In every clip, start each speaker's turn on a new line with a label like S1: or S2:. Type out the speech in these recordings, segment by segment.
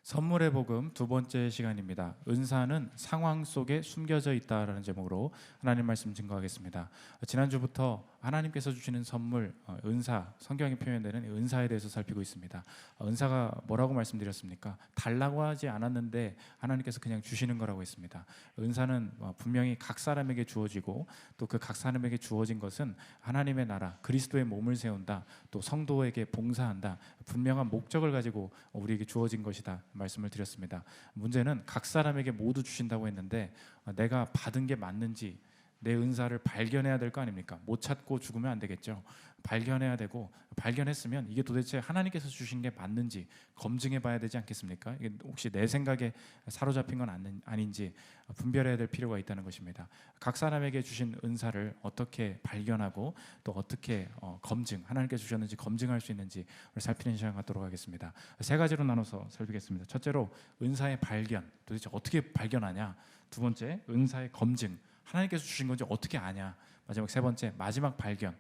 S1: 선물의 복음 두 번째 시간입니다. 은사는 상황 속에 숨겨져 있다라는 제목으로 하나님 말씀 증거하겠습니다. 지난주부터 하나님께서 주시는 선물, 은사, 성경에 표현되는 은사에 대해서 살피고 있습니다. 은사가 뭐라고 말씀드렸습니까? 달라고 하지 않았는데 하나님께서 그냥 주시는 거라고 했습니다. 은사는 분명히 각 사람에게 주어지고 또 그 각 사람에게 주어진 것은 하나님의 나라, 그리스도의 몸을 세운다, 또 성도에게 봉사한다, 분명한 목적을 가지고 우리에게 주어진 것이다 말씀을 드렸습니다. 문제는 각 사람에게 모두 주신다고 했는데 내가 받은 게 맞는지 내 은사를 발견해야 될 거 아닙니까? 못 찾고 죽으면 안 되겠죠. 발견해야 되고, 발견했으면 이게 도대체 하나님께서 주신 게 맞는지 검증해 봐야 되지 않겠습니까? 이게 혹시 내 생각에 사로잡힌 건 아닌지 분별해야 될 필요가 있다는 것입니다. 각 사람에게 주신 은사를 어떻게 발견하고 또 어떻게 하나님께서 주셨는지 검증할 수 있는지 살피는 시간 갖도록 하겠습니다. 세 가지로 나눠서 살피겠습니다. 첫째로 은사의 발견, 도대체 어떻게 발견하냐? 두 번째, 은사의 검증, 하나님께서 주신 건지 어떻게 아냐? 세 번째, 마지막 발견,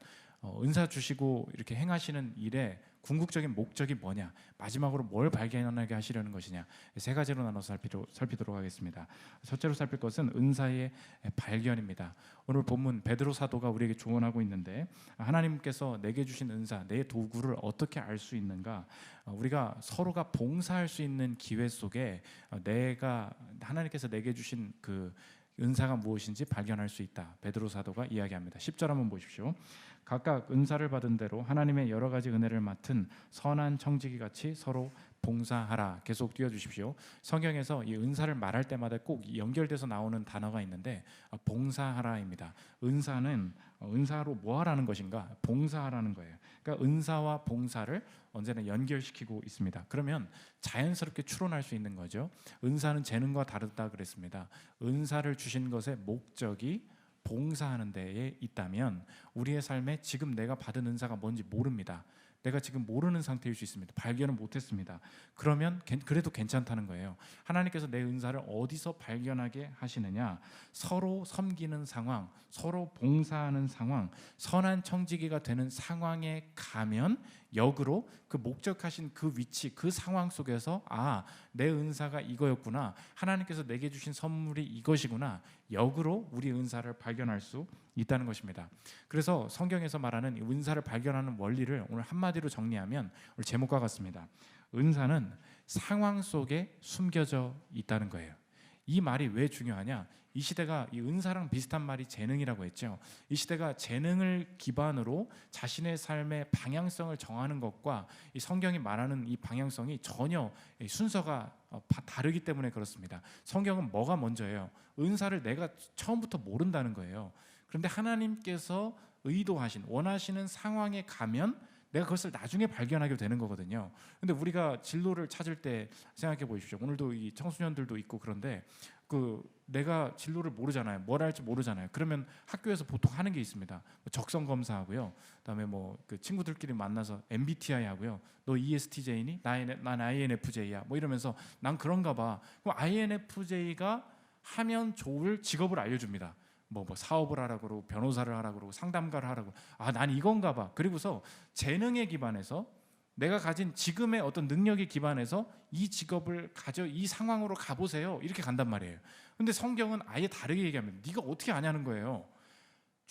S1: 은사 주시고 이렇게 행하시는 일의 궁극적인 목적이 뭐냐? 마지막으로 뭘 발견하게 하시려는 것이냐? 세 가지로 나눠서 살피도록 하겠습니다. 첫째로 살필 것은 은사의 발견입니다. 오늘 본문 베드로 사도가 우리에게 조언하고 있는데, 하나님께서 내게 주신 은사, 내 도구를 어떻게 알 수 있는가? 우리가 서로가 봉사할 수 있는 기회 속에 하나님께서 내게 주신 그 은사가 무엇인지 발견할 수 있다. 베드로 사도가 이야기합니다. 10절 한번 보십시오. 각각 은사를 받은 대로 하나님의 여러 가지 은혜를 맡은 선한 청지기 같이 서로 봉사하라. 계속 띄워주십시오. 성경에서 이 은사를 말할 때마다 꼭 연결돼서 나오는 단어가 있는데 봉사하라입니다. 은사로 뭐 하라는 것인가? 봉사하라는 거예요. 그러니까 은사와 봉사를 언제나 연결시키고 있습니다. 그러면 자연스럽게 추론할 수 있는 거죠. 은사는 재능과 다르다 그랬습니다. 은사를 주신 것의 목적이 봉사하는 데에 있다면 우리의 삶에 지금 내가 받은 은사가 뭔지 모릅니다. 내가 지금 모르는 상태일 수 있습니다. 발견을 못했습니다. 그러면 그래도 괜찮다는 거예요. 하나님께서 내 은사를 어디서 발견하게 하시느냐? 서로 섬기는 상황, 서로 봉사하는 상황, 선한 청지기가 되는 상황에 가면 역으로 그 목적하신 그 위치, 그 상황 속에서 내 은사가 이거였구나, 하나님께서 내게 주신 선물이 이것이구나, 역으로 우리 은사를 발견할 수 있다는 것입니다. 그래서 성경에서 말하는 은사를 발견하는 원리를 오늘 한마디로 정리하면 오늘 제목과 같습니다. 은사는 상황 속에 숨겨져 있다는 거예요. 이 말이 왜 중요하냐? 이 시대가 이 은사랑 비슷한 말이 재능이라고 했죠. 이 시대가 재능을 기반으로 자신의 삶의 방향성을 정하는 것과 이 성경이 말하는 이 방향성이 전혀 순서가 다르기 때문에 그렇습니다. 성경은 뭐가 먼저예요? 은사를 내가 처음부터 모른다는 거예요. 그런데 하나님께서 원하시는 상황에 가면 내가 그것을 나중에 발견하게 되는 거거든요. 근데 우리가 진로를 찾을 때 생각해 보십시오. 오늘도 이 청소년들도 있고 그런데 내가 진로를 모르잖아요. 뭘 할지 모르잖아요. 그러면 학교에서 보통 하는 게 있습니다. 적성 검사하고요. 그다음에 친구들끼리 만나서 MBTI 하고요. 너 ESTJ니? 난 INFJ야. 이러면서 난 그런가 봐. 그럼 INFJ가 하면 좋을 직업을 알려줍니다. 사업을 하라고 그러고 변호사를 하라고 그러고 상담가를 하라고. 난 이건가 봐. 그리고서 재능에 기반해서 내가 가진 지금의 어떤 능력에 기반해서 이 직업을 이 상황으로 가보세요. 이렇게 간단 말이에요. 근데 성경은 아예 다르게 얘기합니다. 네가 어떻게 아냐는 거예요.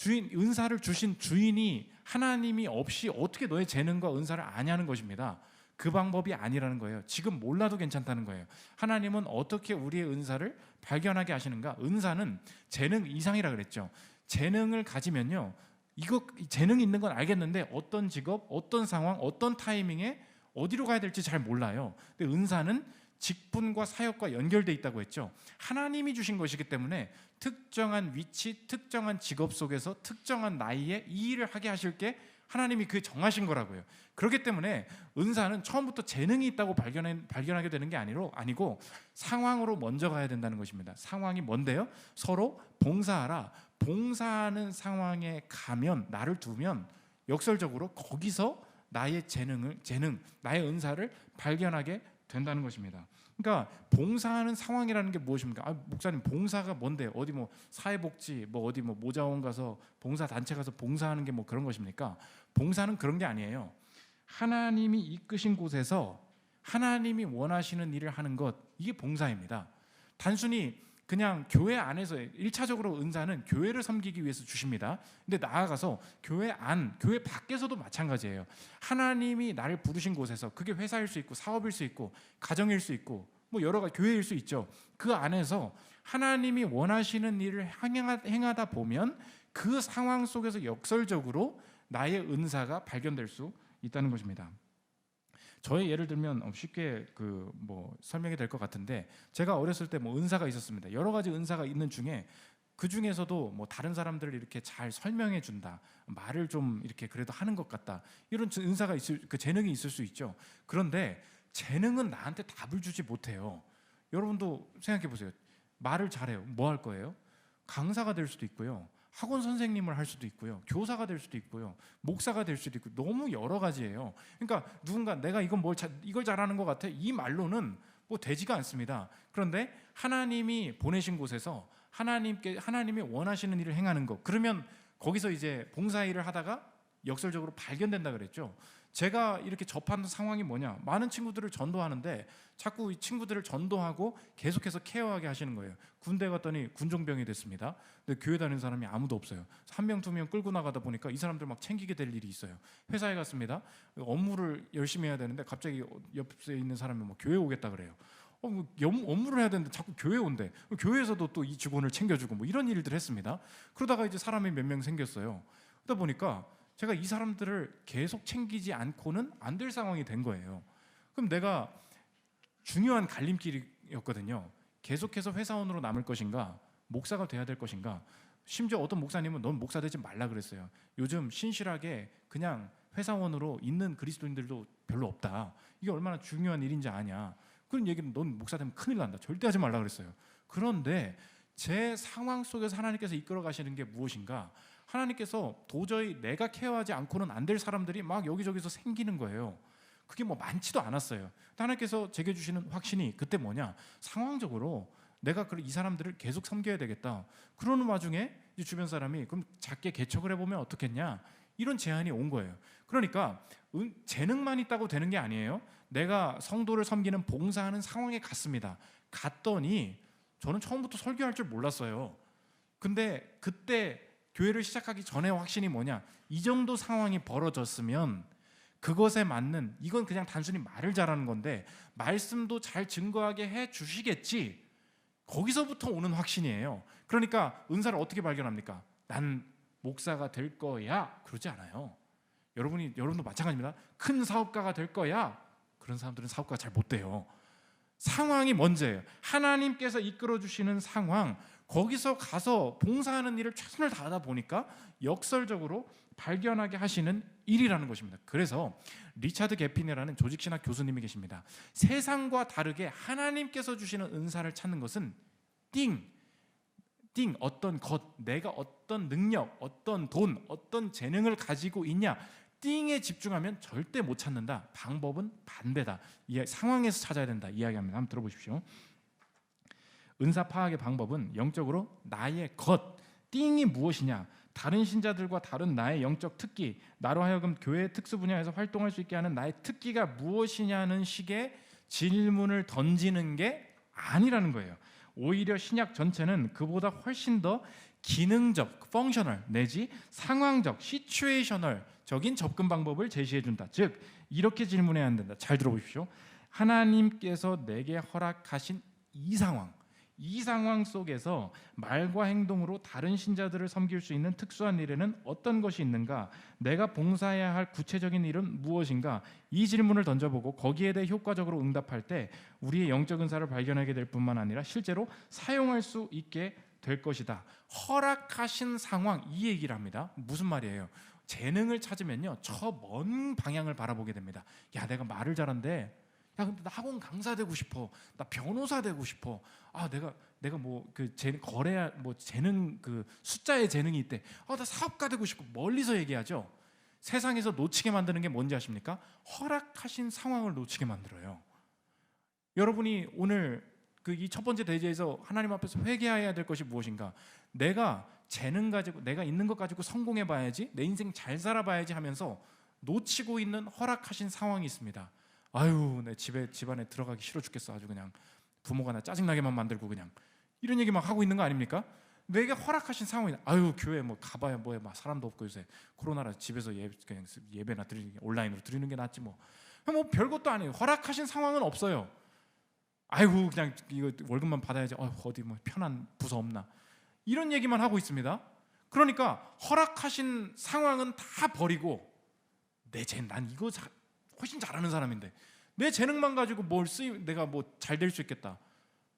S1: 은사를 주신 주인이 하나님이 없이 어떻게 너의 재능과 은사를 아냐는 것입니다. 그 방법이 아니라는 거예요. 지금 몰라도 괜찮다는 거예요. 하나님은 어떻게 우리의 은사를 발견하게 하시는가? 은사는 재능 이상이라 그랬죠. 재능을 가지면요, 재능이 있는 건 알겠는데 어떤 직업, 어떤 상황, 어떤 타이밍에 어디로 가야 될지 잘 몰라요. 근데 은사는 직분과 사역과 연결돼 있다고 했죠. 하나님이 주신 것이기 때문에 특정한 위치, 특정한 직업 속에서 특정한 나이에 이 일을 하게 하실 게 하나님이 그게 정하신 거라고요. 그렇기 때문에 은사는 처음부터 재능이 있다고 발견하게 되는 게 아니고 상황으로 먼저 가야 된다는 것입니다. 상황이 뭔데요? 서로 봉사하라. 봉사하는 상황에 가면, 나를 두면 역설적으로 거기서 나의 나의 은사를 발견하게 된다는 것입니다. 그러니까 봉사하는 상황이라는 게 무엇입니까? 목사님, 봉사가 뭔데? 어디 사회복지 어디 모자원 가서 봉사 단체 가서 봉사하는 게 그런 것입니까? 봉사는 그런 게 아니에요. 하나님이 이끄신 곳에서 하나님이 원하시는 일을 하는 것, 이게 봉사입니다. 단순히 그냥 교회 안에서 1차적으로 은사는 교회를 섬기기 위해서 주십니다. 근데 나아가서 교회 안, 교회 밖에서도 마찬가지예요. 하나님이 나를 부르신 곳에서, 그게 회사일 수 있고 사업일 수 있고 가정일 수 있고 뭐 여러 가지 교회일 수 있죠. 그 안에서 하나님이 원하시는 일을 행하다 보면 그 상황 속에서 역설적으로 나의 은사가 발견될 수 있다는 것입니다. 저의 예를 들면 쉽게 설명이 될 것 같은데, 제가 어렸을 때 은사가 있었습니다. 여러 가지 은사가 있는 중에 그 중에서도 다른 사람들을 이렇게 잘 설명해 준다, 말을 좀 이렇게 그래도 하는 것 같다, 이런 은사가 재능이 있을 수 있죠. 그런데 재능은 나한테 답을 주지 못해요. 여러분도 생각해 보세요. 말을 잘해요. 뭐 할 거예요? 강사가 될 수도 있고요, 학원 선생님을 할 수도 있고요, 교사가 될 수도 있고요, 목사가 될 수도 있고, 너무 여러 가지예요. 그러니까 누군가 내가 이걸 잘하는 것 같아, 이 말로는 되지가 않습니다. 그런데 하나님이 보내신 곳에서 하나님이 원하시는 일을 행하는 것, 그러면 거기서 이제 봉사 일을 하다가 역설적으로 발견된다 그랬죠. 제가 이렇게 접하는 상황이 뭐냐, 많은 친구들을 전도하는데 자꾸 이 친구들을 전도하고 계속해서 케어하게 하시는 거예요. 군대 갔더니 군종병이 됐습니다. 근데 교회 다니는 사람이 아무도 없어요. 한 명, 두 명 끌고 나가다 보니까 이 사람들 막 챙기게 될 일이 있어요. 회사에 갔습니다. 업무를 열심히 해야 되는데 갑자기 옆에 있는 사람이 교회 오겠다 그래요. 업무를 해야 되는데 자꾸 교회 온대. 교회에서도 또 이 직원을 챙겨주고 이런 일들을 했습니다. 그러다가 이제 사람이 몇 명 생겼어요. 그러다 보니까 제가 이 사람들을 계속 챙기지 않고는 안 될 상황이 된 거예요. 그럼 내가 중요한 갈림길이었거든요. 계속해서 회사원으로 남을 것인가, 목사가 돼야 될 것인가. 심지어 어떤 목사님은 넌 목사 되지 말라 그랬어요. 요즘 신실하게 그냥 회사원으로 있는 그리스도인들도 별로 없다, 이게 얼마나 중요한 일인지 아냐, 그런 얘기는 넌 목사 되면 큰일 난다, 절대 하지 말라 그랬어요. 그런데 제 상황 속에서 하나님께서 이끌어 가시는 게 무엇인가, 하나님께서 도저히 내가 케어하지 않고는 안 될 사람들이 막 여기저기서 생기는 거예요. 그게 많지도 않았어요. 하나님께서 제게 주시는 확신이 그때 뭐냐, 상황적으로 내가 이 사람들을 계속 섬겨야 되겠다. 그러는 와중에 이제 주변 사람이 그럼 작게 개척을 해보면 어떻겠냐, 이런 제안이 온 거예요. 그러니까 재능만 있다고 되는 게 아니에요. 내가 성도를 섬기는 봉사하는 상황에 갔습니다. 갔더니 저는 처음부터 설교할 줄 몰랐어요. 근데 그때 교회를 시작하기 전에 확신이 뭐냐, 이 정도 상황이 벌어졌으면 그것에 맞는, 이건 그냥 단순히 말을 잘하는 건데 말씀도 잘 증거하게 해 주시겠지, 거기서부터 오는 확신이에요. 그러니까 은사를 어떻게 발견합니까? 난 목사가 될 거야, 그러지 않아요. 여러분도 마찬가지입니다. 큰 사업가가 될 거야, 그런 사람들은 사업가가 잘 못 돼요. 상황이 먼저예요. 하나님께서 이끌어 주시는 상황, 거기서 가서 봉사하는 일을 최선을 다하다 보니까 역설적으로 발견하게 하시는 일이라는 것입니다. 그래서 리차드 게핀이라는 조직신학 교수님이 계십니다. 세상과 다르게 하나님께서 주시는 은사를 찾는 것은 어떤 것, 내가 어떤 능력, 어떤 돈, 어떤 재능을 가지고 있냐, 띵에 집중하면 절대 못 찾는다. 방법은 반대다. 이 상황에서 찾아야 된다 이야기합니다. 한번 들어보십시오. 은사 파악의 방법은 영적으로 나의 것, 띵이 무엇이냐, 다른 신자들과 다른 나의 영적 특기, 나로 하여금 교회의 특수 분야에서 활동할 수 있게 하는 나의 특기가 무엇이냐는 식의 질문을 던지는 게 아니라는 거예요. 오히려 신약 전체는 그보다 훨씬 더 기능적, 펑셔널 내지 상황적, 시츄에이셔널적인 접근 방법을 제시해준다. 즉 이렇게 질문해야 한다. 잘 들어보십시오. 하나님께서 내게 허락하신 이 상황 속에서 말과 행동으로 다른 신자들을 섬길 수 있는 특수한 일에는 어떤 것이 있는가? 내가 봉사해야 할 구체적인 일은 무엇인가? 이 질문을 던져보고 거기에 대해 효과적으로 응답할 때 우리의 영적 은사를 발견하게 될 뿐만 아니라 실제로 사용할 수 있게 될 것이다. 허락하신 상황, 이 얘기를 합니다. 무슨 말이에요? 재능을 찾으면요, 저 먼 방향을 바라보게 됩니다. 야, 내가 말을 잘하는데, 야, 근데 나 학원 강사 되고 싶어. 나 변호사 되고 싶어. 아, 내가 거래 재능, 숫자에 재능이 있대. 아, 나 사업가 되고 싶고. 멀리서 얘기하죠. 세상에서 놓치게 만드는 게 뭔지 아십니까? 허락하신 상황을 놓치게 만들어요. 여러분이 오늘 이 첫 번째 대제에서 하나님 앞에서 회개해야 될 것이 무엇인가? 내가 재능 가지고, 내가 있는 것 가지고 성공해 봐야지, 내 인생 잘 살아봐야지 하면서 놓치고 있는 허락하신 상황이 있습니다. 아유 내 집안에 들어가기 싫어 죽겠어. 아주 그냥 부모가 나 짜증나게만 만들고 그냥 이런 얘기 막 하고 있는 거 아닙니까? 내게 허락하신 상황이 아유 교회 뭐 가봐야 뭐해 막 사람도 없고 요새 코로나라 집에서 그냥 예배나 드리는 게 온라인으로 드리는 게 낫지 뭐 별것도 아니에요. 허락하신 상황은 없어요. 아이고 그냥 이거 월급만 받아야지. 어디 뭐 편한 부서 없나 이런 얘기만 하고 있습니다. 그러니까 허락하신 상황은 다 버리고 난 이거 훨씬 잘하는 사람인데 내 재능만 가지고 내가 뭐 잘 될 수 있겠다.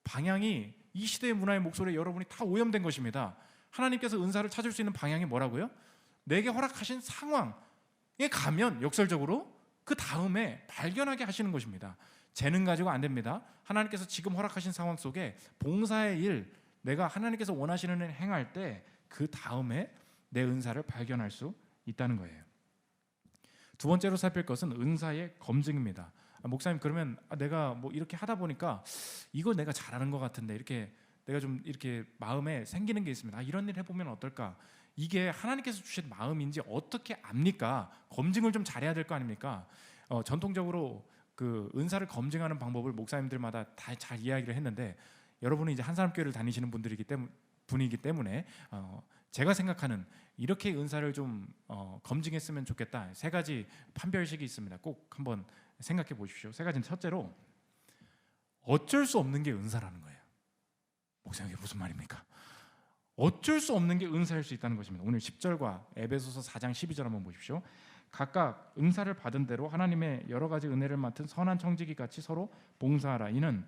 S1: 방향이 이 시대의 문화의 목소리에 여러분이 다 오염된 것입니다. 하나님께서 은사를 찾을 수 있는 방향이 뭐라고요? 내게 허락하신 상황에 가면 역설적으로 그 다음에 발견하게 하시는 것입니다. 재능 가지고 안 됩니다. 하나님께서 지금 허락하신 상황 속에 봉사의 일, 내가 하나님께서 원하시는 일 행할 때 그 다음에 내 은사를 발견할 수 있다는 거예요. 두 번째로 살필 것은 은사의 검증입니다. 목사님 그러면 내가 뭐 이렇게 하다 보니까 이거 내가 잘하는 것 같은데 이렇게 내가 좀 이렇게 마음에 생기는 게 있습니다. 이런 일 해보면 어떨까? 이게 하나님께서 주신 마음인지 어떻게 압니까? 검증을 좀 잘해야 될 거 아닙니까? 전통적으로 그 은사를 검증하는 방법을 목사님들마다 다 잘 이야기를 했는데 여러분은 이제 한사람교회를 다니시는 분이기 때문에 제가 생각하는 이렇게 은사를 좀 검증했으면 좋겠다. 세 가지 판별식이 있습니다. 꼭 한번 생각해 보십시오. 세 가지는 첫째로 어쩔 수 없는 게 은사라는 거예요. 목사님 이게 무슨 말입니까? 어쩔 수 없는 게 은사일 수 있다는 것입니다. 오늘 10절과 에베소서 4장 12절 한번 보십시오. 각각 은사를 받은 대로 하나님의 여러 가지 은혜를 맡은 선한 청지기 같이 서로 봉사하라. 이는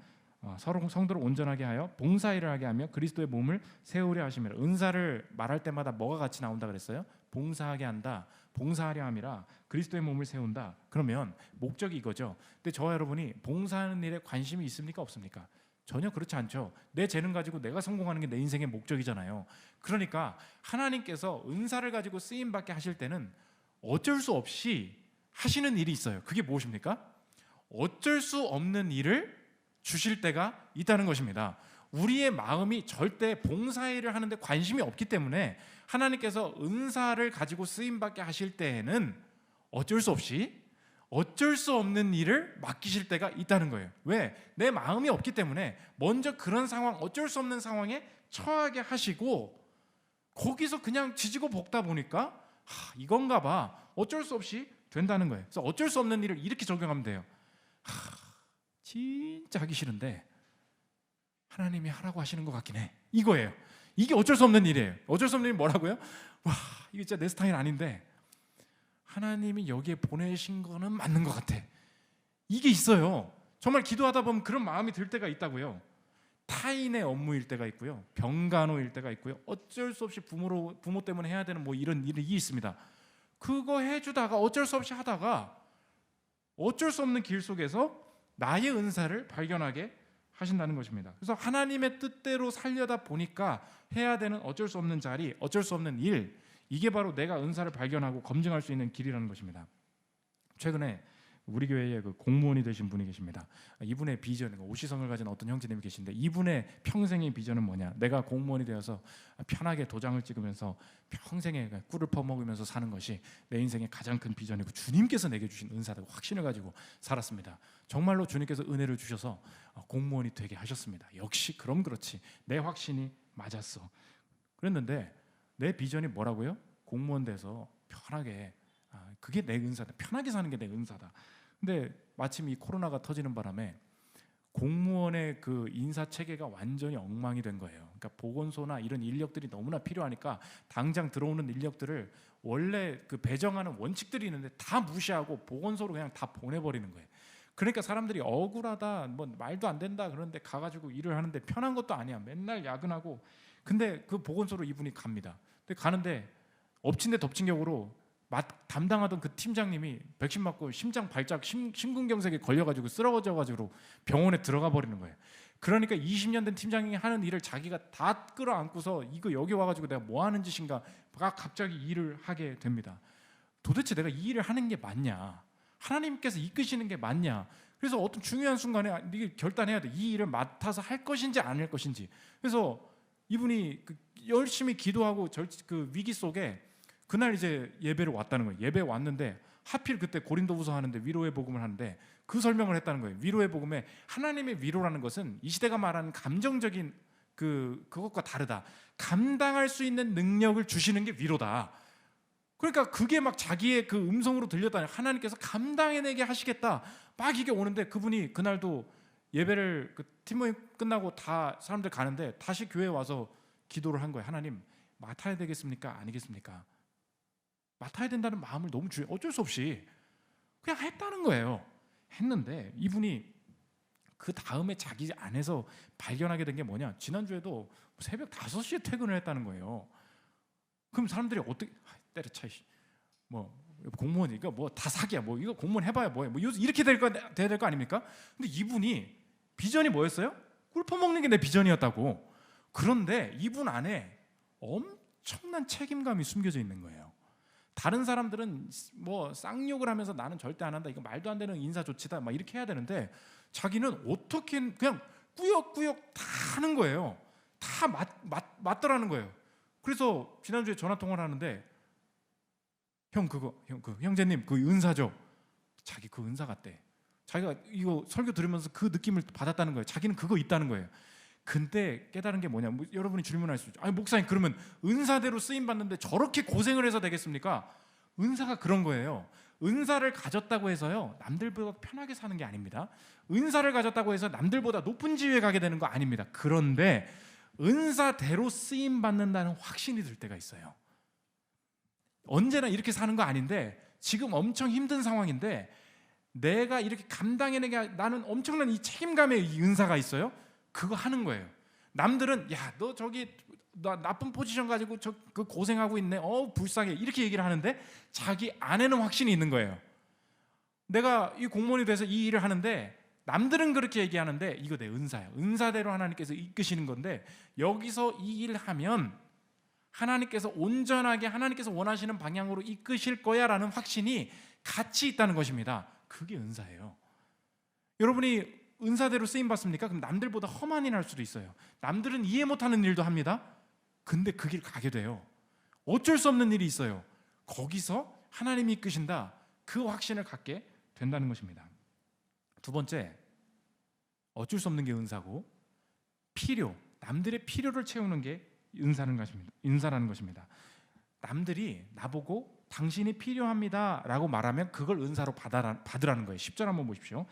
S1: 서로 성도를 온전하게 하여 봉사일을 하게 하며 그리스도의 몸을 세우려 하심이라. 은사를 말할 때마다 뭐가 같이 나온다 그랬어요? 봉사하게 한다, 봉사하려 함이라. 그리스도의 몸을 세운다. 그러면 목적이 이거죠. 근데 저와 여러분이 봉사하는 일에 관심이 있습니까 없습니까? 전혀 그렇지 않죠. 내 재능 가지고 내가 성공하는 게 내 인생의 목적이잖아요. 그러니까 하나님께서 은사를 가지고 쓰임받게 하실 때는 어쩔 수 없이 하시는 일이 있어요. 그게 무엇입니까? 어쩔 수 없는 일을 주실 때가 있다는 것입니다. 우리의 마음이 절대 봉사일을 하는데 관심이 없기 때문에 하나님께서 은사를 가지고 쓰임받게 하실 때에는 어쩔 수 없이 어쩔 수 없는 일을 맡기실 때가 있다는 거예요. 왜? 내 마음이 없기 때문에 먼저 그런 상황, 어쩔 수 없는 상황에 처하게 하시고 거기서 그냥 지지고 볶다 보니까 이건가 봐. 어쩔 수 없이 된다는 거예요. 그래서 어쩔 수 없는 일을 이렇게 적용하면 돼요. 진짜 하기 싫은데 하나님이 하라고 하시는 것 같긴 해. 이거예요. 이게 어쩔 수 없는 일이에요. 어쩔 수 없는 일이 뭐라고요? 이게 진짜 내 스타일 아닌데 하나님이 여기에 보내신 거는 맞는 것 같아. 이게 있어요. 정말 기도하다 보면 그런 마음이 들 때가 있다고요. 타인의 업무일 때가 있고요, 병간호일 때가 있고요, 어쩔 수 없이 부모 때문에 해야 되는 뭐 이런 일이 있습니다. 그거 해주다가 어쩔 수 없이 하다가 어쩔 수 없는 길 속에서 나의 은사를 발견하게 하신다는 것입니다. 그래서 하나님의 뜻대로 살려다 보니까 해야 되는 어쩔 수 없는 자리, 어쩔 수 없는 일, 이게 바로 내가 은사를 발견하고 검증할 수 있는 길이라는 것입니다. 최근에 우리 교회에 그 공무원이 되신 분이 계십니다. 이분의 비전, 오시성을 가진 어떤 형제님이 계신데 이분의 평생의 비전은 뭐냐? 내가 공무원이 되어서 편하게 도장을 찍으면서 평생에 꿀을 퍼먹으면서 사는 것이 내 인생의 가장 큰 비전이고 주님께서 내게 주신 은사다 확신을 가지고 살았습니다. 정말로 주님께서 은혜를 주셔서 공무원이 되게 하셨습니다. 역시 그럼 그렇지, 내 확신이 맞았어. 그랬는데 내 비전이 뭐라고요? 공무원 돼서 편하게, 그게 내 은사다, 편하게 사는 게 내 은사다. 근데 마침 이 코로나가 터지는 바람에 공무원의 그 인사 체계가 완전히 엉망이 된 거예요. 그러니까 보건소나 이런 인력들이 너무나 필요하니까 당장 들어오는 인력들을 원래 그 배정하는 원칙들이 있는데 다 무시하고 보건소로 그냥 다 보내버리는 거예요. 그러니까 사람들이 억울하다, 뭐 말도 안 된다 그런데 가가지고 일을 하는데 편한 것도 아니야. 맨날 야근하고. 근데 그 보건소로 이분이 갑니다. 근데 가는데 엎친 데 덮친 격으로 담당하던 그 팀장님이 백신 맞고 심장 발작 심근경색에 걸려가지고 쓰러져가지고 병원에 들어가 버리는 거예요. 그러니까 20년 된 팀장이 하는 일을 자기가 다 끌어안고서 이거 여기 와가지고 내가 뭐 하는 짓인가 갑자기 일을 하게 됩니다. 도대체 내가 이 일을 하는 게 맞냐? 하나님께서 이끄시는 게 맞냐? 그래서 어떤 중요한 순간에 이게 결단해야 돼. 이 일을 맡아서 할 것인지 안 할 것인지. 그래서 이분이 열심히 기도하고 그 위기 속에 그날 이제 예배를 왔다는 거예요. 예배 왔는데 하필 그때 고린도후서 하는데 위로의 복음을 하는데 그 설명을 했다는 거예요. 위로의 복음에 하나님의 위로라는 것은 이 시대가 말하는 감정적인 그것과 다르다. 감당할 수 있는 능력을 주시는 게 위로다. 그러니까 그게 막 자기의 그 음성으로 들렸다니 하나님께서 감당해내게 하시겠다. 막 이게 오는데 그분이 그날도 예배를 팀 모임 끝나고 다 사람들 가는데 다시 교회에 와서 기도를 한 거예요. 하나님 맡아야 되겠습니까? 아니겠습니까? 맡아야 된다는 마음을 너무 어쩔 수 없이 그냥 했다는 거예요. 했는데 이분이 그 다음에 자기 안에서 발견하게 된 게 뭐냐? 지난주에도 새벽 5시에 퇴근을 했다는 거예요. 그럼 사람들이 어떻게 때려쳐 뭐 공무원이니까 뭐 다 사기야. 뭐 이거 공무원 해봐야 뭐해. 뭐 이렇게 돼야 될 거 아닙니까? 근데 이분이 비전이 뭐였어요? 꿀 퍼먹는 게 내 비전이었다고. 그런데 이분 안에 엄청난 책임감이 숨겨져 있는 거예요. 다른 사람들은 뭐 쌍욕을 하면서 나는 절대 안 한다. 이거 말도 안 되는 인사 조치다. 막 이렇게 해야 되는데 자기는 어떻게 그냥 꾸역꾸역 다 하는 거예요. 다 맞더라는 거예요. 그래서 지난주에 전화 통화를 하는데 형제님 그 은사죠. 자기 그 은사 같대. 자기가 이거 설교 들으면서 그 느낌을 받았다는 거예요. 자기는 그거 있다는 거예요. 근데 깨달은 게 뭐냐? 여러분이 질문할 수 있죠. 아니 목사님 그러면 은사대로 쓰임 받는데 저렇게 고생을 해서 되겠습니까? 은사가 그런 거예요. 은사를 가졌다고 해서요 남들보다 편하게 사는 게 아닙니다. 은사를 가졌다고 해서 남들보다 높은 지위에 가게 되는 거 아닙니다. 그런데 은사대로 쓰임 받는다는 확신이 들 때가 있어요. 언제나 이렇게 사는 거 아닌데 지금 엄청 힘든 상황인데 내가 이렇게 감당해내게 나는 엄청난 이 책임감의 이 은사가 있어요. 그거 하는 거예요. 남들은 야 너 저기 나 나쁜 포지션 가지고 그 고생하고 있네. 불쌍해. 이렇게 얘기를 하는데 자기 안에는 확신이 있는 거예요. 내가 이 공무원이 돼서 이 일을 하는데 남들은 그렇게 얘기하는데 이거 내 은사야. 은사대로 하나님께서 이끄시는 건데 여기서 이 일을 하면 하나님께서 온전하게 하나님께서 원하시는 방향으로 이끄실 거야라는 확신이 같이 있다는 것입니다. 그게 은사예요. 여러분이 은사대로 쓰임 받습니까? 그럼 남들보다 험한 일 할 수도 있어요. 남들은 이해 못하는 일도 합니다. 근데 그 길 가게 돼요. 어쩔 수 없는 일이 있어요. 거기서 하나님이 이끄신다. 그 확신을 갖게 된다는 것입니다. 두 번째, 어쩔 수 없는 게 은사고 필요, 남들의 필요를 채우는 게 은사라는 것입니다. 남들이 나보고 당신이 필요합니다 라고 말하면 그걸 은사로 받으라는 거예요. 10절 한번 보십시오.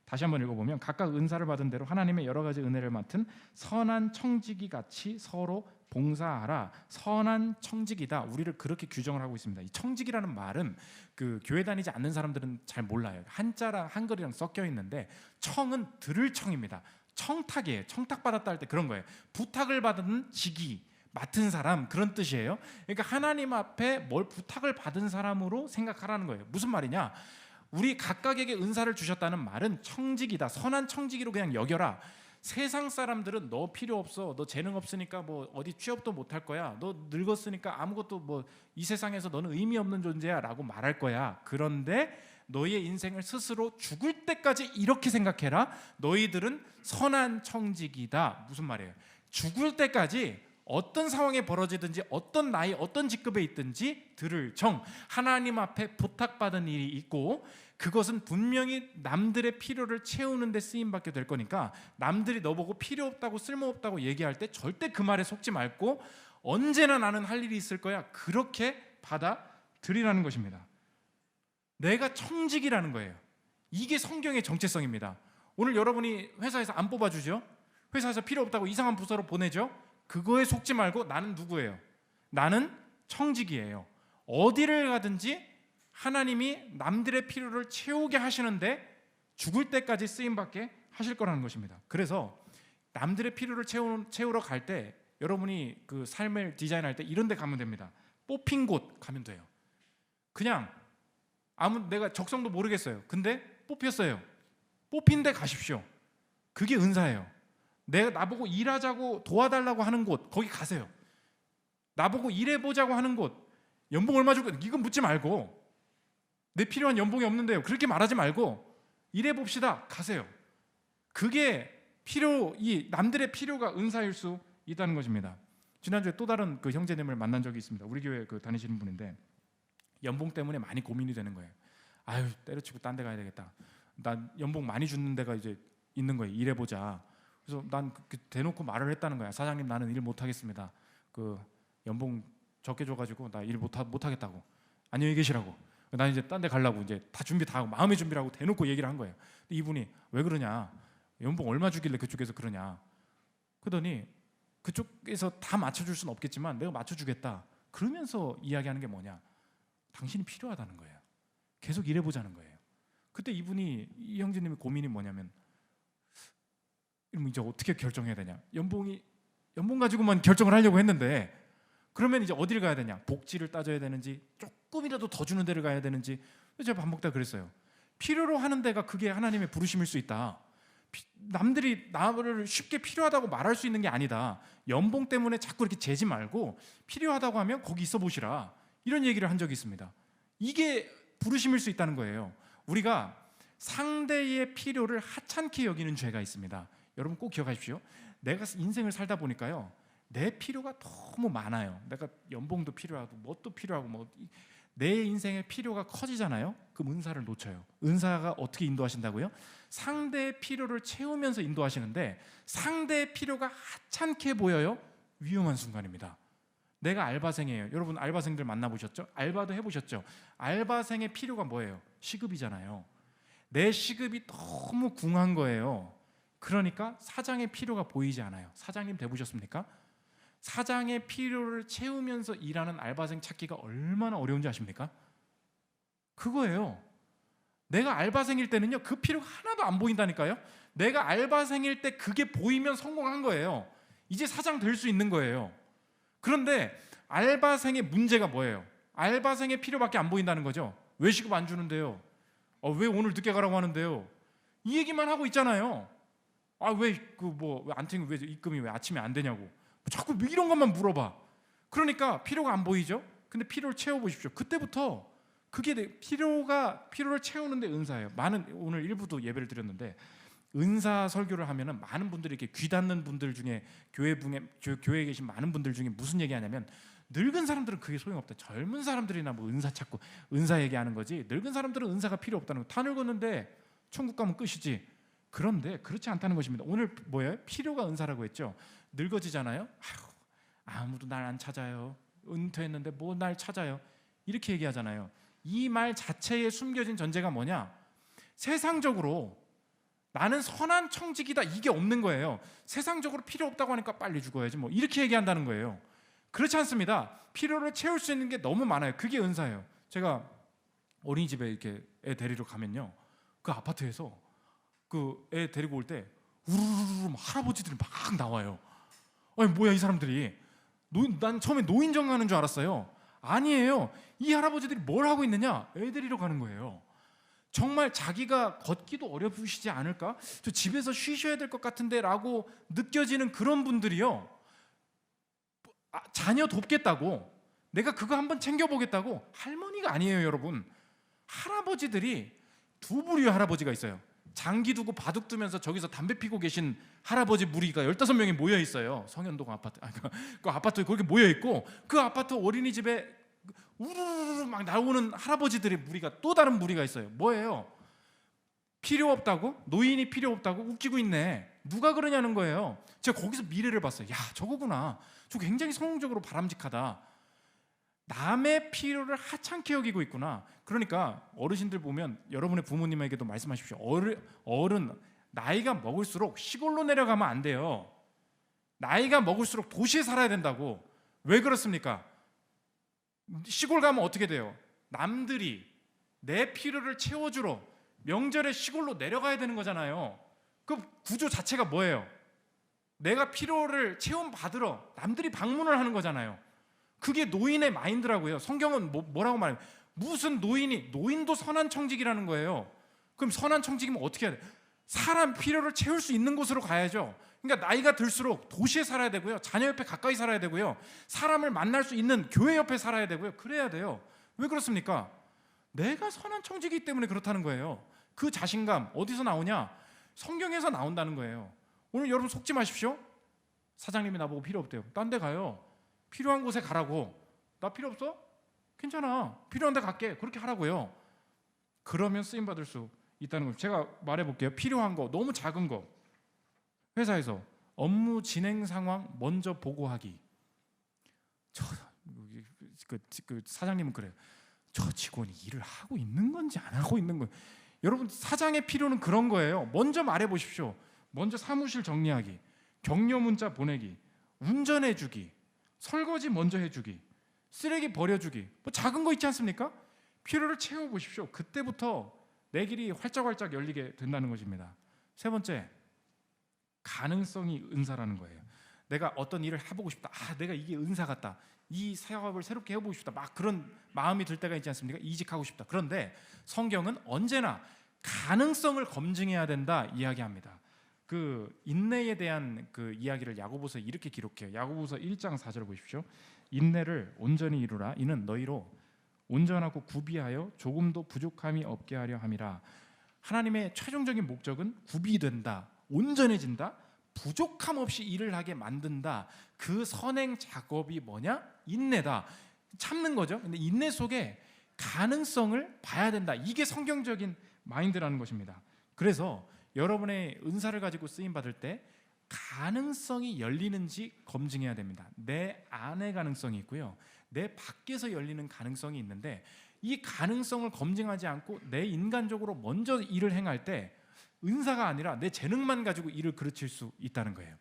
S1: 다시 한번 읽어보면 각각 은사를 받은 대로 하나님의 여러 가지 은혜를 맡은 선한 청지기 같이 서로 봉사하라. 선한 청지기다. 우리를 그렇게 규정을 하고 있습니다. 이 청지기라는 말은 그 교회 다니지 않는 사람들은 잘 몰라요. 한자랑 한글이랑 섞여 있는데 청은 들을 청입니다. 청탁이에요. 청탁받았다 할 때 그런 거예요. 부탁을 받은 직위, 맡은 사람 그런 뜻이에요. 그러니까 하나님 앞에 뭘 부탁을 받은 사람으로 생각하라는 거예요. 무슨 말이냐? 우리 각각에게 은사를 주셨다는 말은 청지기다. 선한 청지기로 그냥 여겨라. 세상 사람들은 너 필요 없어. 너 재능 없으니까 뭐 어디 취업도 못 할 거야. 너 늙었으니까 아무것도 뭐 이 세상에서 너는 의미 없는 존재야 라고 말할 거야. 그런데 너희의 인생을 스스로 죽을 때까지 이렇게 생각해라. 너희들은 선한 청지기다. 무슨 말이에요? 죽을 때까지 어떤 상황에 벌어지든지 어떤 나이 어떤 직급에 있든지 들을 청, 하나님 앞에 부탁받은 일이 있고 그것은 분명히 남들의 필요를 채우는 데 쓰임받게 될 거니까 남들이 너보고 필요 없다고 쓸모없다고 얘기할 때 절대 그 말에 속지 말고 언제나 나는 할 일이 있을 거야. 그렇게 받아들이라는 것입니다. 내가 청직이라는 거예요. 이게 성경의 정체성입니다. 오늘 여러분이 회사에서 안 뽑아주죠? 회사에서 필요 없다고 이상한 부서로 보내죠? 그거에 속지 말고 나는 누구예요? 나는 청직이에요. 어디를 가든지 하나님이 남들의 필요를 채우게 하시는데 죽을 때까지 쓰임받게 하실 거라는 것입니다. 그래서 남들의 필요를 채우러 갈 때 여러분이 그 삶을 디자인할 때 이런 데 가면 됩니다. 뽑힌 곳 가면 돼요. 그냥 내가 적성도 모르겠어요. 근데 뽑혔어요. 뽑힌 데 가십시오. 그게 은사예요. 나보고 일하자고 도와달라고 하는 곳 거기 가세요. 나보고 일해보자고 하는 곳 연봉 얼마 줄까? 이건 묻지 말고 내 필요한 연봉이 없는데요. 그렇게 말하지 말고 일해봅시다. 가세요. 그게 이 남들의 필요가 은사일 수 있다는 것입니다. 지난주에 또 다른 그 형제님을 만난 적이 있습니다. 우리 교회 그 다니시는 분인데 연봉 때문에 많이 고민이 되는 거예요. 아유 때려치고 딴 데 가야 되겠다. 난 연봉 많이 주는 데가 이제 있는 거예요. 일해보자. 그래서 난 대놓고 말을 했다는 거야. 사장님 나는 일 못하겠습니다. 그 연봉 적게 줘가지고 나 일 못하겠다고. 안녕히 계시라고. 난 이제 딴 데 가려고 이제 다 준비 다 하고 마음의 준비를 하고 대놓고 얘기를 한 거예요. 근데 이분이 왜 그러냐? 연봉 얼마 주길래 그쪽에서 그러냐? 그러더니 그쪽에서 다 맞춰줄 수는 없겠지만 내가 맞춰주겠다. 그러면서 이야기하는 게 뭐냐? 당신이 필요하다는 거예요. 계속 일해보자는 거예요. 그때 이 형제님의 고민이 뭐냐면 이제 어떻게 결정해야 되냐? 연봉 가지고만 결정을 하려고 했는데 그러면 이제 어디를 가야 되냐? 복지를 따져야 되는지 조금이라도 더 주는 데를 가야 되는지 제가 밥 먹다 그랬어요. 필요로 하는 데가 그게 하나님의 부르심일 수 있다. 남들이 나를 쉽게 필요하다고 말할 수 있는 게 아니다. 연봉 때문에 자꾸 이렇게 재지 말고 필요하다고 하면 거기 있어 보시라. 이런 얘기를 한 적이 있습니다. 이게 부르심일 수 있다는 거예요. 우리가 상대의 필요를 하찮게 여기는 죄가 있습니다. 여러분 꼭 기억하십시오. 내가 인생을 살다 보니까요, 내 필요가 너무 많아요. 내가 연봉도 필요하고 뭣도 필요하고 내 인생의 필요가 커지잖아요. 그럼 은사를 놓쳐요. 은사가 어떻게 인도하신다고요? 상대의 필요를 채우면서 인도하시는데 상대의 필요가 하찮게 보여요. 위험한 순간입니다. 내가 알바생이에요. 여러분 알바생들 만나보셨죠? 알바도 해보셨죠? 알바생의 필요가 뭐예요? 시급이잖아요. 내 시급이 너무 궁한 거예요. 그러니까 사장의 필요가 보이지 않아요. 사장님 돼보셨습니까? 사장의 필요를 채우면서 일하는 알바생 찾기가 얼마나 어려운지 아십니까? 그거예요. 내가 알바생일 때는요, 그 필요가 하나도 안 보인다니까요. 내가 알바생일 때 그게 보이면 성공한 거예요. 이제 사장 될 수 있는 거예요. 그런데 알바생의 문제가 뭐예요? 알바생의 필요밖에 안 보인다는 거죠. 왜 시급 안 주는데요? 왜 오늘 늦게 가라고 하는데요? 이 얘기만 하고 있잖아요. 왜 왜 입금이 왜 아침에 안 되냐고. 자꾸 이런 것만 물어봐. 그러니까 필요가 안 보이죠? 근데 필요를 채워보십시오. 그때부터 그게 필요를 채우는데 은사예요. 오늘 일부도 예배를 드렸는데 은사 설교를 하면은 많은 분들이 이렇게 귀 닫는 분들 중에 교회에 계신 많은 분들 중에 무슨 얘기하냐면 늙은 사람들은 그게 소용없다. 젊은 사람들이나 은사 찾고 은사 얘기하는 거지. 늙은 사람들은 은사가 필요 없다는 거. 다 늙었는데 천국 가면 끝이지. 그런데 그렇지 않다는 것입니다. 오늘 뭐예요? 필요가 은사라고 했죠. 늙어지잖아요. 아무도 날 안 찾아요. 은퇴했는데 날 찾아요. 이렇게 얘기하잖아요. 이 말 자체에 숨겨진 전제가 뭐냐? 세상적으로 나는 선한 청직이다 이게 없는 거예요. 세상적으로 필요 없다고 하니까 빨리 죽어야지 이렇게 얘기한다는 거예요. 그렇지 않습니다. 필요를 채울 수 있는 게 너무 많아요. 그게 은사예요. 제가 어린이집에 이렇게 애 데리러 가면요, 그 아파트에서 그 애 데리고 올 때 우르르르 할아버지들이 막 나와요. 뭐야 이 사람들이. 난 처음에 노인정 가는 줄 알았어요. 아니에요. 이 할아버지들이 뭘 하고 있느냐? 애 데리러 가는 거예요. 정말 자기가 걷기도 어려우시지 않을까? 저 집에서 쉬셔야 될 것 같은데 라고 느껴지는 그런 분들이요, 자녀 돕겠다고, 내가 그거 한번 챙겨보겠다고. 할머니가 아니에요 여러분. 할아버지들이 두 부류의 할아버지가 있어요. 장기 두고 바둑 두면서 저기서 담배 피고 계신 할아버지 무리가 15명이 모여 있어요. 성현동 아파트. 그 아파트에 그렇게 모여 있고, 그 아파트 어린이집에 우르르르 막 나오는 할아버지들의 무리가 또 다른 무리가 있어요. 뭐예요? 필요 없다고? 노인이 필요 없다고? 웃기고 있네. 누가 그러냐는 거예요. 제가 거기서 미래를 봤어요. 야, 저거구나. 저거 굉장히 성공적으로 바람직하다. 남의 필요를 하찮게 여기고 있구나. 그러니까 어르신들 보면 여러분의 부모님에게도 말씀하십시오. 어른 나이가 먹을수록 시골로 내려가면 안 돼요. 나이가 먹을수록 도시에 살아야 된다고. 왜 그렇습니까? 시골 가면 어떻게 돼요? 남들이 내 필요를 채워주러 명절에 시골로 내려가야 되는 거잖아요. 그 구조 자체가 뭐예요? 내가 필요를 체험받으러 남들이 방문을 하는 거잖아요. 그게 노인의 마인드라고요. 성경은 뭐라고 말해요? 무슨 노인도 선한 청직이라는 거예요. 그럼 선한 청직이면 어떻게 해야 돼요? 사람 필요를 채울 수 있는 곳으로 가야죠. 그러니까 나이가 들수록 도시에 살아야 되고요, 자녀 옆에 가까이 살아야 되고요, 사람을 만날 수 있는 교회 옆에 살아야 되고요. 그래야 돼요. 왜 그렇습니까? 내가 선한 청지기 때문에 그렇다는 거예요. 그 자신감 어디서 나오냐? 성경에서 나온다는 거예요. 오늘 여러분 속지 마십시오. 사장님이 나보고 필요 없대요. 딴 데 가요. 필요한 곳에 가라고. 나 필요 없어? 괜찮아. 필요한 데 갈게. 그렇게 하라고요. 그러면 쓰임 받을 수 있다는 거. 제가 말해볼게요. 필요한 거, 너무 작은 거. 회사에서 업무 진행 상황 먼저 보고하기. 그 사장님은 그래요. 저 직원이 일을 하고 있는 건지 안 하고 있는 건. 여러분, 사장의 필요는 그런 거예요. 먼저 말해보십시오. 먼저 사무실 정리하기, 격려 문자 보내기, 운전해주기, 설거지 먼저 해주기, 쓰레기 버려주기. 뭐 작은 거 있지 않습니까? 필요를 채워보십시오. 그때부터 내 길이 활짝활짝 열리게 된다는 것입니다. 세 번째, 가능성이 은사라는 거예요. 내가 어떤 일을 해보고 싶다. 내가 이게 은사 같다. 이 사업을 새롭게 해보고 싶다. 막 그런 마음이 들 때가 있지 않습니까? 이직하고 싶다. 그런데 성경은 언제나 가능성을 검증해야 된다 이야기합니다. 그 인내에 대한 그 이야기를 야고보서에 이렇게 기록해요. 야고보서 1장 4절 보십시오. 인내를 온전히 이루라. 이는 너희로 온전하고 구비하여 조금도 부족함이 없게 하려 함이라. 하나님의 최종적인 목적은 구비된다, 온전해진다, 부족함 없이 일을 하게 만든다. 그 선행 작업이 뭐냐? 인내다. 참는 거죠. 근데 인내 속에 가능성을 봐야 된다. 이게 성경적인 마인드라는 것입니다. 그래서 여러분의 은사를 가지고 쓰임 받을 때 가능성이 열리는지 검증해야 됩니다. 내 안의 가능성이 있고요, 내 밖에서 열리는 가능성이 있는데, 이 가능성을 검증하지 않고 내 인간적으로 먼저 일을 행할 때 은사가 아니라 내 재능만 가지고 일을 그르칠 수 있다는 거예요.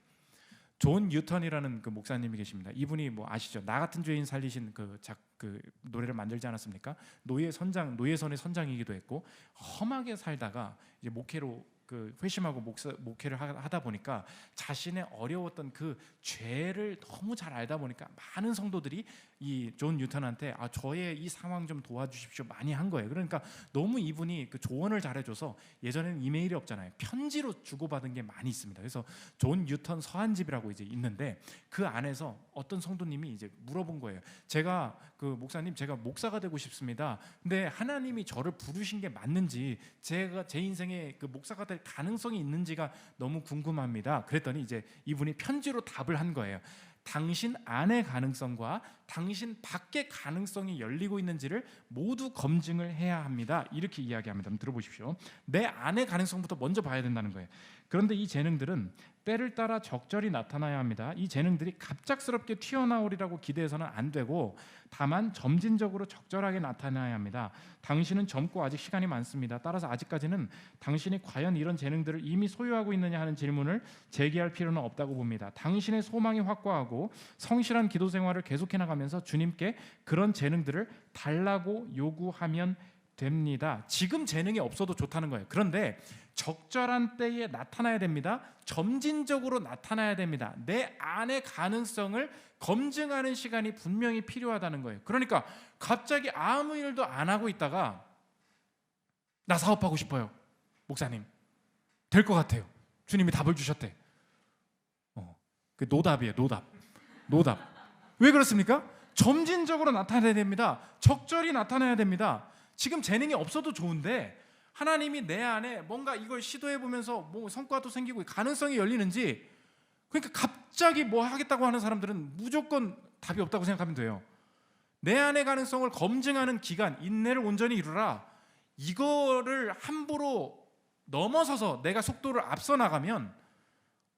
S1: 존 뉴턴이라는 그 목사님이 계십니다. 이분이 뭐 아시죠? 나 같은 죄인 살리신 그 노래를 만들지 않았습니까? 노예선의 선장이기도 했고, 험하게 살다가 이제 목회로 그 회심하고 목회를 하다 보니까 자신의 어려웠던 그 죄를 너무 잘 알다 보니까 많은 성도들이 이 존 뉴턴한테 저의 이 상황 좀 도와주십시오 많이 한 거예요. 그러니까 너무 이분이 그 조언을 잘해줘서, 예전에는 이메일이 없잖아요. 편지로 주고받은 게 많이 있습니다. 그래서 존 뉴턴 서한집이라고 이제 있는데, 그 안에서 어떤 성도님이 이제 물어본 거예요. 제가 그 목사님, 제가 목사가 되고 싶습니다. 근데 하나님이 저를 부르신 게 맞는지, 제가 제 인생에 그 목사가 될 가능성이 있는지가 너무 궁금합니다. 그랬더니 이제 이분이 편지로 답을 한 거예요. 당신 안의 가능성과 당신 밖의 가능성이 열리고 있는지를 모두 검증을 해야 합니다. 이렇게 이야기합니다. 한번 들어보십시오. 내 안의 가능성부터 먼저 봐야 된다는 거예요. 그런데 이 재능들은 때를 따라 적절히 나타나야 합니다. 이 재능들이 갑작스럽게 튀어나오리라고 기대해서는 안 되고, 다만 점진적으로 적절하게 나타나야 합니다. 당신은 젊고 아직 시간이 많습니다. 따라서 아직까지는 당신이 과연 이런 재능들을 이미 소유하고 있느냐 하는 질문을 제기할 필요는 없다고 봅니다. 당신의 소망이 확고하고 성실한 기도 생활을 계속해 나가면서 주님께 그런 재능들을 달라고 요구하면 됩니다. 지금 재능이 없어도 좋다는 거예요. 그런데 적절한 때에 나타나야 됩니다. 점진적으로 나타나야 됩니다. 내 안의 가능성을 검증하는 시간이 분명히 필요하다는 거예요. 그러니까 갑자기 아무 일도 안 하고 있다가 나 사업하고 싶어요. 목사님, 될 것 같아요. 주님이 답을 주셨대. 그 노답이에요. 노답. 왜 그렇습니까? 점진적으로 나타나야 됩니다. 적절히 나타나야 됩니다. 지금 재능이 없어도 좋은데 하나님이 내 안에 뭔가 이걸 시도해보면서 뭐 성과도 생기고 가능성이 열리는지, 그러니까 갑자기 뭐 하겠다고 하는 사람들은 무조건 답이 없다고 생각하면 돼요. 내 안의 가능성을 검증하는 기간, 인내를 온전히 이루라. 이거를 함부로 넘어서서 내가 속도를 앞서 나가면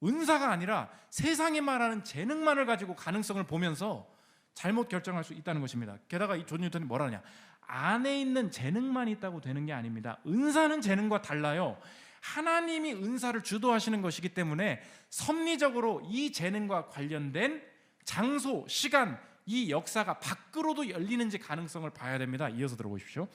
S1: 은사가 아니라 세상이 말하는 재능만을 가지고 가능성을 보면서 잘못 결정할 수 있다는 것입니다. 게다가 이 존 뉴턴이 뭐라 하냐, 안에 있는 재능만 있다고 되는 게 아닙니다. 은사는 재능과 달라요. 하나님이 은사를 주도하시는 것이기 때문에 섭리적으로 이 재능과 관련된 장소, 시간, 이 역사가 밖으로도 열리는지 가능성을 봐야 됩니다. 이어서 들어보십시오.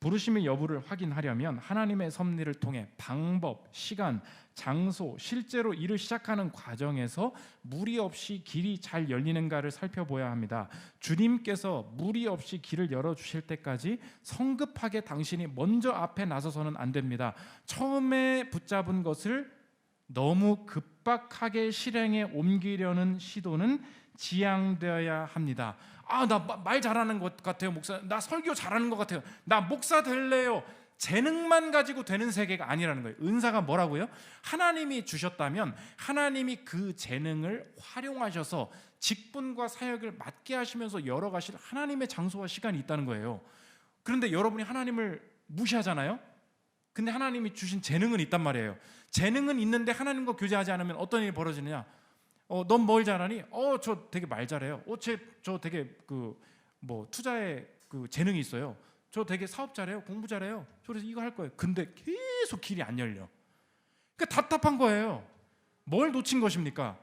S1: 부르심의 여부를 확인하려면 하나님의 섭리를 통해 방법, 시간, 장소, 실제로 일을 시작하는 과정에서 무리 없이 길이 잘 열리는가를 살펴봐야 합니다. 주님께서 무리 없이 길을 열어주실 때까지 성급하게 당신이 먼저 앞에 나서서는 안 됩니다. 처음에 붙잡은 것을 너무 급박하게 실행에 옮기려는 시도는 지양되어야 합니다. 나 말 잘하는 것 같아요, 목사. 나 설교 잘하는 것 같아요. 나 목사 될래요. 재능만 가지고 되는 세계가 아니라는 거예요. 은사가 뭐라고요? 하나님이 주셨다면 하나님이 그 재능을 활용하셔서 직분과 사역을 맡게 하시면서 열어가실 하나님의 장소와 시간이 있다는 거예요. 그런데 여러분이 하나님을 무시하잖아요. 근데 하나님이 주신 재능은 있단 말이에요. 재능은 있는데 하나님과 교제하지 않으면 어떤 일이 벌어지느냐? 넌 뭘 잘하니? 저 되게 말 잘해요. 저 되게 투자에 재능이 있어요. 저 되게 사업 잘해요. 공부 잘해요. 그래서 이거 할 거예요. 근데 계속 길이 안 열려. 그러니까 답답한 거예요. 뭘 놓친 것입니까?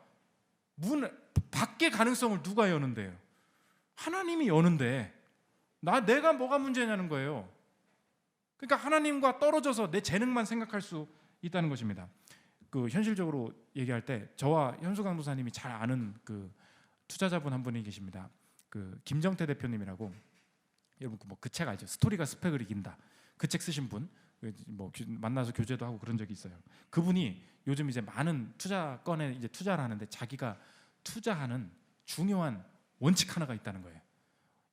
S1: 밖의 가능성을 누가 여는데요? 하나님이 여는데 내가 뭐가 문제냐는 거예요. 그러니까 하나님과 떨어져서 내 재능만 생각할 수 있다는 것입니다. 현실적으로 얘기할 때 저와 현수 강도사님이 잘 아는 투자자분 한 분이 계십니다. 김정태 대표님이라고, 여러분 그 책 알죠? 스토리가 스펙을 이긴다. 그 책 쓰신 분, 만나서 교제도 하고 그런 적이 있어요. 그분이 요즘 이제 많은 투자건에 이제 투자를 하는데 자기가 투자하는 중요한 원칙 하나가 있다는 거예요.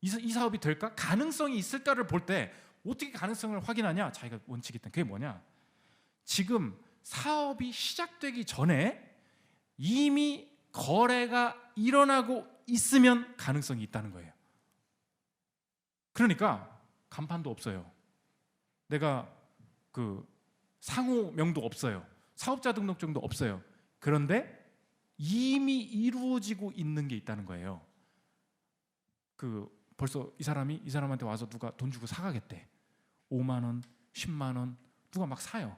S1: 이 사업이 될까? 가능성이 있을까를 볼 때 어떻게 가능성을 확인하냐? 자기가 원칙이 있다. 그게 뭐냐? 지금 사업이 시작되기 전에 이미 거래가 일어나고 있으면 가능성이 있다는 거예요. 그러니까 간판도 없어요. 내가 상호명도 없어요. 사업자 등록증도 없어요. 그런데 이미 이루어지고 있는 게 있다는 거예요. 벌써 이 사람한테 와서 누가 돈 주고 사가겠대. 5만 원, 10만 원 누가 막 사요.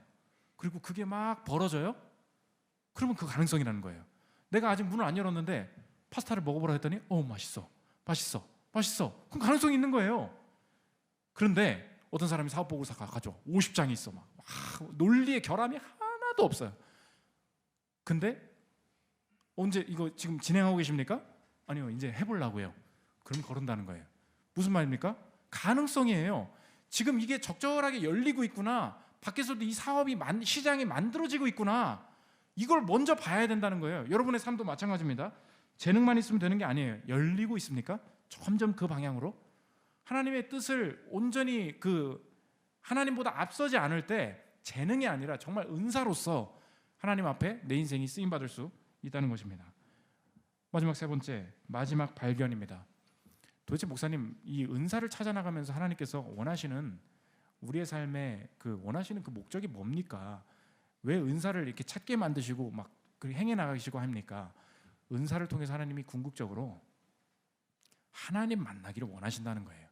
S1: 그리고 그게 막 벌어져요. 그러면 그 가능성이라는 거예요. 내가 아직 문을 안 열었는데 파스타를 먹어보라 했더니 맛있어. 그럼 가능성이 있는 거예요. 그런데 어떤 사람이 사업복을 가져 50장이 있어. 막 논리의 결함이 하나도 없어요. 근데 언제 이거 지금 진행하고 계십니까? 아니요, 이제 해보려고요. 그럼 거른다는 거예요. 무슨 말입니까? 가능성이에요. 지금 이게 적절하게 열리고 있구나. 밖에서도 이 사업이 시장이 만들어지고 있구나. 이걸 먼저 봐야 된다는 거예요. 여러분의 삶도 마찬가지입니다. 재능만 있으면 되는 게 아니에요. 열리고 있습니까? 점점 그 방향으로 하나님의 뜻을 온전히 하나님보다 앞서지 않을 때 재능이 아니라 정말 은사로서 하나님 앞에 내 인생이 쓰임받을 수 있다는 것입니다. 마지막 세 번째, 마지막 발견입니다. 도대체 목사님, 이 은사를 찾아나가면서 하나님께서 원하시는 우리의 삶에 원하시는 그 목적이 뭡니까? 왜 은사를 이렇게 찾게 만드시고 막 행해 나가시고 합니까? 은사를 통해서 하나님이 궁극적으로 하나님 만나기를 원하신다는 거예요.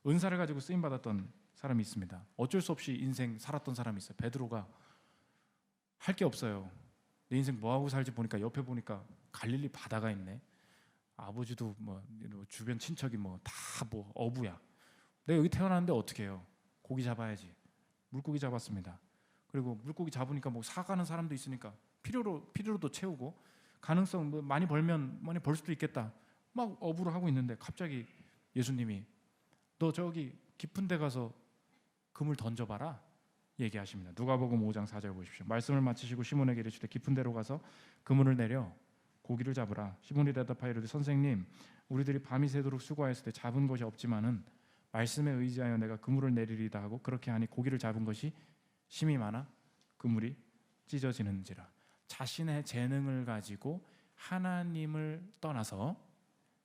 S1: 은사를 가지고 쓰임 받았던 사람이 있습니다. 어쩔 수 없이 인생 살았던 사람이 있어요. 베드로가 할 게 없어요. 내 인생 뭐 하고 살지 보니까 옆에 보니까 갈릴리 바다가 있네. 아버지도 주변 친척이 다 어부야. 내가 여기 태어났는데 어떻게 해요? 고기 잡아야지. 물고기 잡았습니다. 그리고 물고기 잡으니까 사가는 사람도 있으니까 필요로도 채우고 가능성 많이 벌면 많이 벌 수도 있겠다. 막 어부를 하고 있는데 갑자기 예수님이 너 저기 깊은 데 가서 그물 던져봐라 얘기하십니다. 누가복음 5장 4절 보십시오. 말씀을 마치시고 시몬에게 이르시되 깊은 데로 가서 그물을 내려 고기를 잡으라. 시몬이 대답하여 이르되 선생님, 우리들이 밤이 새도록 수고하였을 때 잡은 것이 없지만은 말씀에 의지하여 내가 그물을 내리리다 하고 그렇게 하니 고기를 잡은 것이 심이 많아 그물이 찢어지는지라. 자신의 재능을 가지고 하나님을 떠나서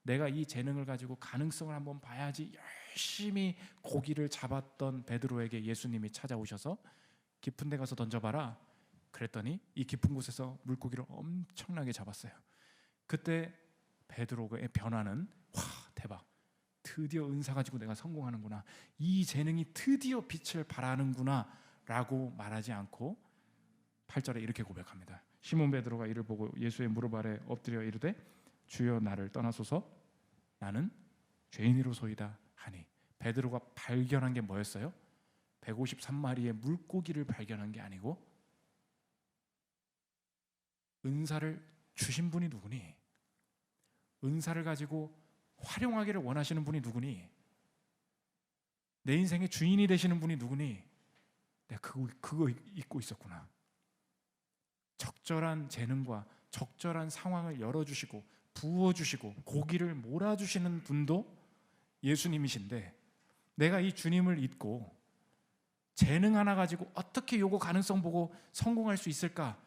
S1: 내가 이 재능을 가지고 가능성을 한번 봐야지 열심히 고기를 잡았던 베드로에게 예수님이 찾아오셔서 깊은 데 가서 던져봐라 그랬더니 이 깊은 곳에서 물고기를 엄청나게 잡았어요. 그때 베드로의 변화는 와, 대박, 드디어 은사 가지고 내가 성공하는구나, 이 재능이 드디어 빛을 발하는구나 라고 말하지 않고 8절에 이렇게 고백합니다. 시몬 베드로가 이를 보고 예수의 무릎 아래 엎드려 이르되 주여 나를 떠나소서 나는 죄인이로소이다 하니. 베드로가 발견한 게 뭐였어요? 153마리의 물고기를 발견한 게 아니고 은사를 주신 분이 누구니? 은사를 가지고 활용하기를 원하시는 분이 누구니? 내 인생의 주인이 되시는 분이 누구니? 내가 그거 잊고 있었구나. 적절한 재능과 적절한 상황을 열어주시고 부어주시고 고기를 몰아주시는 분도 예수님이신데 내가 이 주님을 잊고 재능 하나 가지고 어떻게 요거 가능성 보고 성공할 수 있을까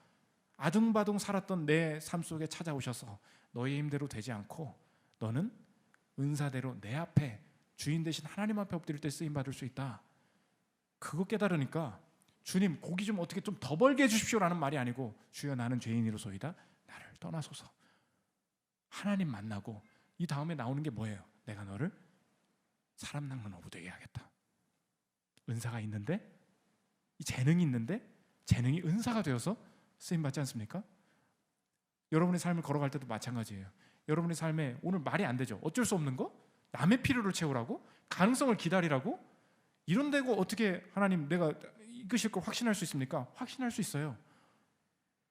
S1: 아둥바둥 살았던 내 삶 속에 찾아오셔서 너의 힘대로 되지 않고 너는 은사대로 내 앞에 주인 되신 하나님 앞에 엎드릴 때 쓰임받을 수 있다. 그거 깨달으니까 주님 고기 좀 어떻게 좀 더 벌게 해주십시오라는 말이 아니고 주여 나는 죄인이로소이다 나를 떠나소서. 하나님 만나고 이 다음에 나오는 게 뭐예요? 내가 너를 사람 낚는 어부 되게 하겠다. 은사가 있는데, 이 재능이 있는데 재능이 은사가 되어서 쓰임받지 않습니까? 여러분의 삶을 걸어갈 때도 마찬가지예요. 여러분의 삶에 오늘 말이 안 되죠. 어쩔 수 없는 거? 남의 필요를 채우라고? 가능성을 기다리라고? 이런 데고 어떻게 하나님 내가 이끄실 걸 확신할 수 있습니까? 확신할 수 있어요.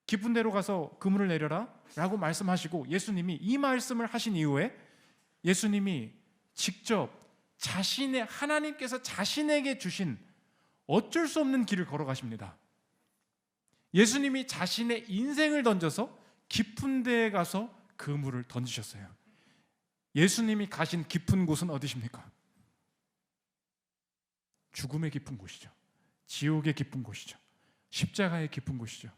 S1: 깊은 데로 가서 그물을 내려라 라고 말씀하시고, 예수님이 이 말씀을 하신 이후에 예수님이 직접 하나님께서 자신에게 주신 어쩔 수 없는 길을 걸어가십니다. 예수님이 자신의 인생을 던져서 깊은 데에 가서 그물을 던지셨어요. 예수님이 가신 깊은 곳은 어디십니까? 죽음의 깊은 곳이죠. 지옥의 깊은 곳이죠. 십자가의 깊은 곳이죠.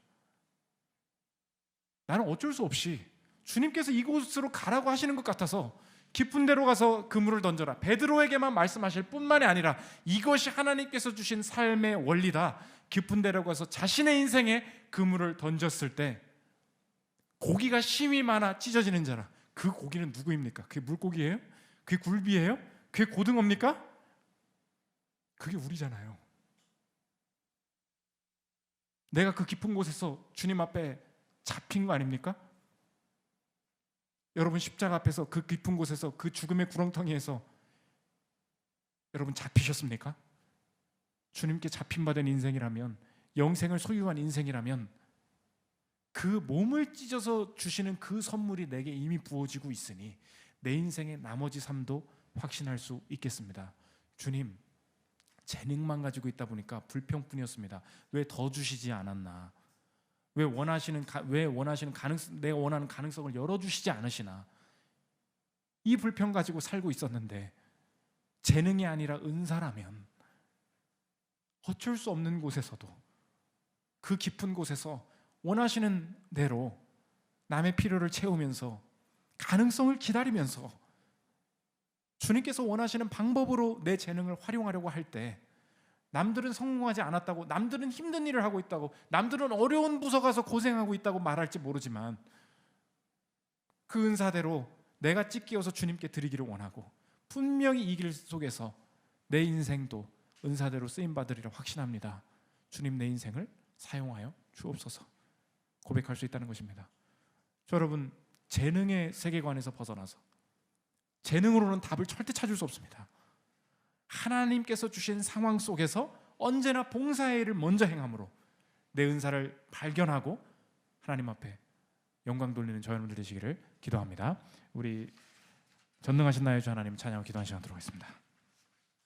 S1: 나는 어쩔 수 없이 주님께서 이곳으로 가라고 하시는 것 같아서 깊은 데로 가서 그물을 던져라, 베드로에게만 말씀하실 뿐만이 아니라 이것이 하나님께서 주신 삶의 원리다. 깊은 데로 가서 자신의 인생에 그물을 던졌을 때 고기가 심이 많아 찢어지는 자라. 그 고기는 누구입니까? 그게 물고기예요? 그게 굴비예요? 그게 고등어입니까? 그게 우리잖아요. 내가 그 깊은 곳에서 주님 앞에 잡힌 거 아닙니까? 여러분 십자가 앞에서 그 깊은 곳에서 그 죽음의 구렁텅이에서 여러분 잡히셨습니까? 주님께 잡힌받은 인생이라면, 영생을 소유한 인생이라면 그 몸을 찢어서 주시는 그 선물이 내게 이미 부어지고 있으니 내 인생의 나머지 삶도 확신할 수 있겠습니다. 주님, 재능만 가지고 있다 보니까 불평뿐이었습니다. 왜 더 주시지 않았나? 왜 내가 원하는 가능성을 열어주시지 않으시나? 이 불평 가지고 살고 있었는데 재능이 아니라 은사라면 어쩔 수 없는 곳에서도, 그 깊은 곳에서 원하시는 대로 남의 필요를 채우면서 가능성을 기다리면서 주님께서 원하시는 방법으로 내 재능을 활용하려고 할 때, 남들은 성공하지 않았다고, 남들은 힘든 일을 하고 있다고, 남들은 어려운 부서 가서 고생하고 있다고 말할지 모르지만 그 은사대로 내가 찢기어서 주님께 드리기를 원하고, 분명히 이 길 속에서 내 인생도 은사대로 쓰임받으리라 확신합니다. 주님, 내 인생을 사용하여 주옵소서 고백할 수 있다는 것입니다. 여러분, 재능의 세계관에서 벗어나서, 재능으로는 답을 절대 찾을 수 없습니다. 하나님께서 주신 상황 속에서 언제나 봉사의 일을 먼저 행함으로 내 은사를 발견하고 하나님 앞에 영광 돌리는 저 여러분들 되시기를 기도합니다. 우리 전능하신 나의 주 하나님 찬양하고 기도하는 시간 들어가겠습니다.